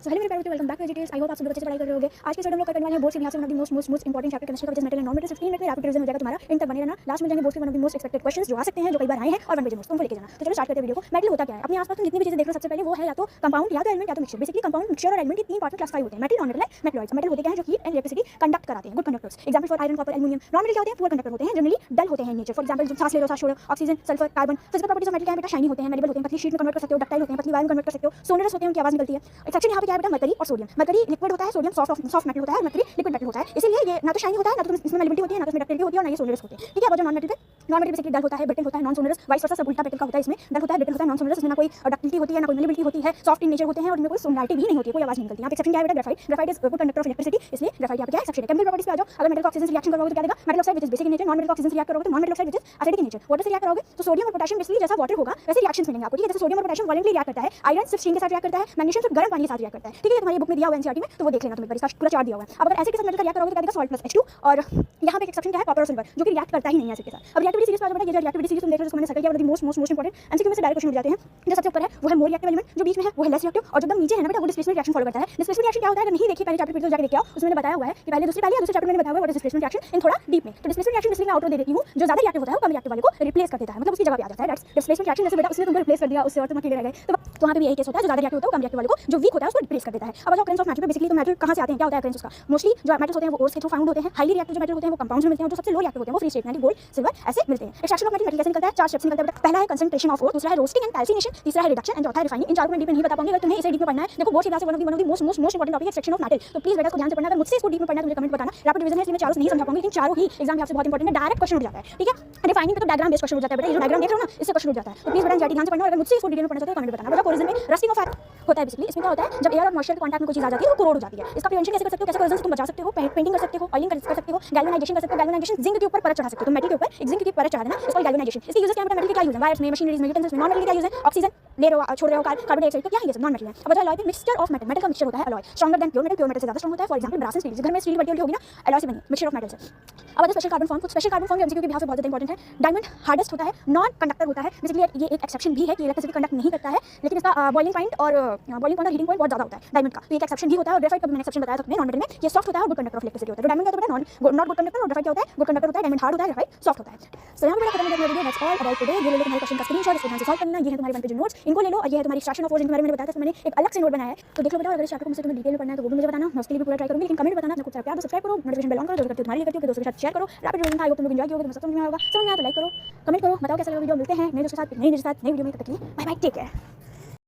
So hello मेरे प्यारे बच्चों, welcome back to Educate. I hope आप सब अच्छे से पढ़ाई कर रहे होंगे। आज के स्टडी हम लोग करने वाले हैं बोर्ड के लिहाज से one of the most important chapter chemistry का, which is metal and non metal. 15 minute में रैपिड रिवीजन हो जाएगा तुम्हारा, इन तक बने रहना। लास्ट में जाएंगे बोर्ड के one of the most expected questions जो आ सकते हैं, जो कई बार आए हैं, और 1 पेज नोट्स तुमको लेके जाना। तो चलो स्टार्ट करते हैं वीडियो को। मेटल होता क्या है? अपने आसपास तुम जितनी भी चीजें देख रहे हो, सबसे पहले वो है या तो कंपाउंड या तो एलिमेंट या तो मिक्सचर। बेसिकली कंपाउंड, मिक्सचर और एलिमेंट के 3 पार्ट में क्लासिफाई होते हैं। Metal, non metal, metalloids. Metal होते क्या हैं? जो हीट एंड इलेक्ट्रिसिटी कंडक्ट कराते हैं, good conductors. Example for iron, copper, aluminium. Non metal क्या होते हैं? पुअर कंडक्टर होते हैं, जनरली डल होते हैं इन नेचर। फॉर एग्जांपल जो सांस ले लो, सांस छोड़ो, oxygen, sulphur, carbon. Physical properties of metal क्या है बेटा? शाइनी होते हैं, मेलेबल होते हैं, पतली शीट में कन्वर्ट कर सकते हो, डक्टाइल होते हैं, पतली वायर में कन्वर्ट कर सकते हो, सोनरस होते हैं, उनकी आवाज निकलती है। एक्सेप्शन यहाँ पे क्या है बेटा? मरकरी और सोडियम। मरकरी लिक्विड होता है, सोडियम सॉफ्ट मेटल होता है, मरकरी लिक्विड मेटल होता है। इसलिए ये ना तो शाइनी होता है, ना तो इसमें मेलेबिलिटी होती है, ना तो इसमें डक्टिलिटी होती है, और ना ये सोनरस होते हैं। ठीक है, अब जो नॉन मेटल पे, नॉन मेटल बेसिकली डल होता है, ब्रिटल होता है, नॉन सोनरस, वाइस वर्सा, सब उल्टा मेटल का होता है। इसमें डल होता है, ब्रिटल होता है, नॉन सोनरस, इसमें ना कोई डक्टिलिटी होती है, ना कोई मेलेबिलिटी होती है, सॉफ्ट इन नेचर होते हैं, और इनमें कोई सोनैलिटी भी नहीं होती है, कोई आवाज नहीं निकलती। यहाँ पे एक्सेप्शन क्या है बेटा? Graphite. Graphite is good conductor of electricity, इसलिए ग्रेफाइट यहाँ पे क्या है? एक्सेप्शन है। केमिकल प्रॉपर्टीज पे आ जाओ। अगर मेटल का ऑक्सीजन से रिएक्शन करोगे तो क्या देगा? Metal oxide which is basic in nature. Non metal का ऑक्सीजन से रिएक्ट करोगे तो non metal oxide which is acidic in nature. Water से रिएक्ट करोगे तो सोडियम और पोटेशियम बेसिकली जैसा वाटर होगा वैसे रिएक्शंस मिलेंगे आपको। ठीक है, जैसे सोडियम और पोटेशियम वॉलेंटली रिएक्ट करता है, आयरन सिर्फ स्टीम के साथ रिएक्ट करता है, मैग्नीशियम सिर्फ गर्म पानी के साथ रिएक्ट करता है। ठीक है, तुम्हारी बुक में दिया हुआ है एनसीईआरटी में, तो वो देख लेना, तुम्हें इसका पूरा चार्ट दिया हुआ है। अब अगर एसिड के साथ मेटल का रिएक्ट करोगे तो क्या देगा? Salt plus H2। और यहाँ पे एक एक्सेप्शन क्या है? कॉपर और सिल्वर, जो कि रिएक्ट करता ही नहीं है एसिड के साथ। अब रिएक्टिविटी सीरीज पे आ जाओ बेटा। ये जो रिएक्टिविटी सीरीज तुम देख रहे हो, जिसको मैंने सर्कल किया, वो मोस्ट इंपॉर्टेंट एमसीक्यू में से डायरेक्ट क्वेश्चन उठ जाते हैं। जो सबसे ऊपर है वो है मोर रिएक्टिव एलिमेंट, जो बीच में है वो है लेस रिएक्टिव, और जो एकदम नीचे है ना बेटा, वो डिस्प्लेसमेंट रिएक्शन फॉलो करता है। डिस्प्लेसमेंट रिएक्शन क्या होता है? अगर नहीं देखी पहले चैप्टर तो जाके देख आओ, उसमें मैंने बताया हुआ है कि पहले दूसरे चैप्टर में बताया हुआ है what is displacement reaction in थोड़ा डीप में। तो डिस्प्लेसमेंट रिएक्शन इसलिए मैं आउटरो दे देती हूँ, जो ज्यादा रिएक्टिव होता है वो कम रिएक्टिव वाले को रिप्लेस कर देता है, मतलब उसकी जगह पे आ जाता है। That's displacement reaction. जैसे बेटा उसने तुमको रिप्लेस कर दिया, उससे और तुम अकेले रह गए, तो वहाँ पे भी यही केस होता है। जो ज्यादा रिएक्टिव होता है वो कम रिएक्टिव वाले को, जो वीक होता है उसको रिप्लेस कर देता है। अब जो ऑकरेंस ऑफ मेटल पे बेसिकली तो मेटल कहाँ से आते हैं? क्या होता है ऑकरेंस उसका? मोस्टली जो मेटल्स होते हैं वो ओर्स के थ्रू फाउंड होते हैं। हाईली रिएक्टिव जो मेटल होते हैं वो कंपाउंड्स में मिलते हैं, और जो सबसे लो रिएक्टिव होते हैं वो फ्री स्टेट में गोल्ड, सिल्वर ऐसे मिलते हैं। एक्सट्रैक्शन ऑफ मेटल कैसे निकलता है? 4 स्टेप्स निकलता है बेटा। पहला है कंसंट्रेशन ऑफ ओर, दूसरा है रोस्टिंग एंड कैल्सिनेशन, तीसरा है रिडक्शन, एंड चौथा है रिफाइनिंग। इन चारों को मैं डीप में नहीं बता पाऊंगी, अगर तुम्हें इसे डीप में पढ़ना है। देखो बोर्ड की क्लास से one of the most important topic है एक्सट्रैक्शन ऑफ मेटल, तो प्लीज बेटा इसको ध्यान से पढ़ना। अगर मुझसे इसको डीप में पढ़ना है तो मुझे कमेंट बताना। रैपिड रिवीजन है इसलिए मैं चारों नहीं समझा पाऊंगी, लेकिन चारों ही एग्जाम में आपसे बहुत इंपॉर्टेंट है, डायरेक्ट क्वेश्चन उठ जाता है। ठीक है, रिफाइनिंग पे तो डायग्राम बेस्ड क्वेश्चन उठ जाता है बेटा। ये जो डायग्राम देख रहे हो ना, इससे क्वेश्चन उठ जाता है, तो प्लीज बेटा एनसीईआरटी ध्यान से पढ़ना। अगर मुझसे इसको डिटेल में पढ़ना चाहते हो कमेंट बताना। बेटा कोरिजन में रस्टिंग ऑफ एयर होता है बेसिकली। इसमें क्या होता है? जब एयर और मॉइस्चर के कांटेक्ट में कोई चीज आ जाती है वो कोरोड हो जाती है। इसका प्रिवेंशन कैसे कर सकते हो? कैसे कोरिजन से तुम बचा सकते हो? पेंटिंग कर सकते हो, ऑयलिंग कर सकते हो, गैल्वेनाइजेशन कर सकते हो। गैल्वेनाइजेशन जिंक के ऊपर परत चढ़ा सकते हो, तो मेटल के ऊपर एक जिंक की परत चढ़ा देना, इसको गैल्वेनाइजेशन। इसके यूजेस क्या है? मेटल के क्या यूज है? वायर्स में, मशीनरीज में, यूटेंसिल्स में। नॉन मेटल के क्या यूज है? ऑक्सीजन ले रहे हो, छोड़ रहे हो, कार्बन डाइऑक्साइड, तो क्या है ये सब? नॉन मेटल है। अब अलॉय पे मिक्सचर ऑफ मेटल, मेटल का मिक्सचर होता है alloy, stronger than pure metal, pure metal से ज्यादा स्ट्रांग होता है। For example brass and steel, घर में स्टील बटी होगी ना, अलॉय से बनी, मिक्सचर ऑफ मेटल्स है। अब स्पेशल कार्बन फॉर्म, कुछ स्पेशल कार्बन फॉर्म एमसीक्यू के बिहाफ से बहुत ज्यादा इंपॉर्टेंट है। डायमंड हार्डेस्ट होता है, नॉन कंडक्टर होता है। बेसिकली ये एक एक्सेप्शन भी है कि इलेक्ट्रिसिटी कंडक्ट नहीं करता है, लेकिन इसका बॉइलिंग पॉइंट और हीटिंग पॉइंट बहुत ज्यादा होता है डायमंड का, तो एक एक्सेप्शन भी होता है। और ग्रेफाइट का मैंने एक्सेप्शन बताया था तुम्हें, नॉन मेटल में ये सॉफ्ट होता है और गुड कंडक्टर ऑफ इलेक्ट्रिसिटी होता है। तो डायमंड का तो बेटा नॉट गुड कंडक्टर, और ग्रेफाइट क्या होता है? गुड कंडक्टर होता है। डायमंड हार्ड होता है, ग्रेफाइट सॉफ्ट होता है। सो यहाँ पे खत्म हो गया video. That's all about today. ये ले लो तुम्हारे क्वेश्चन का स्क्रीनशॉट, इसको ध्यान से सॉल्व करना। ये है तुम्हारे 1 पेज नोट्स, इनको ले लो। और ये है तुम्हारी एक्सट्रैक्शन ऑफ ओर, जिनके बारे में बताया था, तो मैंने एक अलग से नोट बनाया है, तो देख लो बेटा। अगर इस चैप्टर को मुझसे तुम्हें डिटेल में पढ़ना है तो वो भी मुझे बताना, मैं उसके लिए भी पूरा ट्राई करूंगी। लेकिन कमेंट बताना, अपने को प्यार दो, सब्सक्राइब करो, नोटिफिकेशन बेल ऑन करो, जो करते हो तुम्हारे लिए करती हो, दोस्तों के साथ शेयर करो। रैपिड रिवीजन था, आई होप तुम लोग एंजॉय किया होगा, समझ में आया होगा। समझ में आया तो लाइक करो, कमेंट करो, बताओ कैसा लगा वीडियो। मिलते हैं नए दोस्तों के साथ नई वीडियो में, तब तक के लिए बाय बाय, टेक केयर।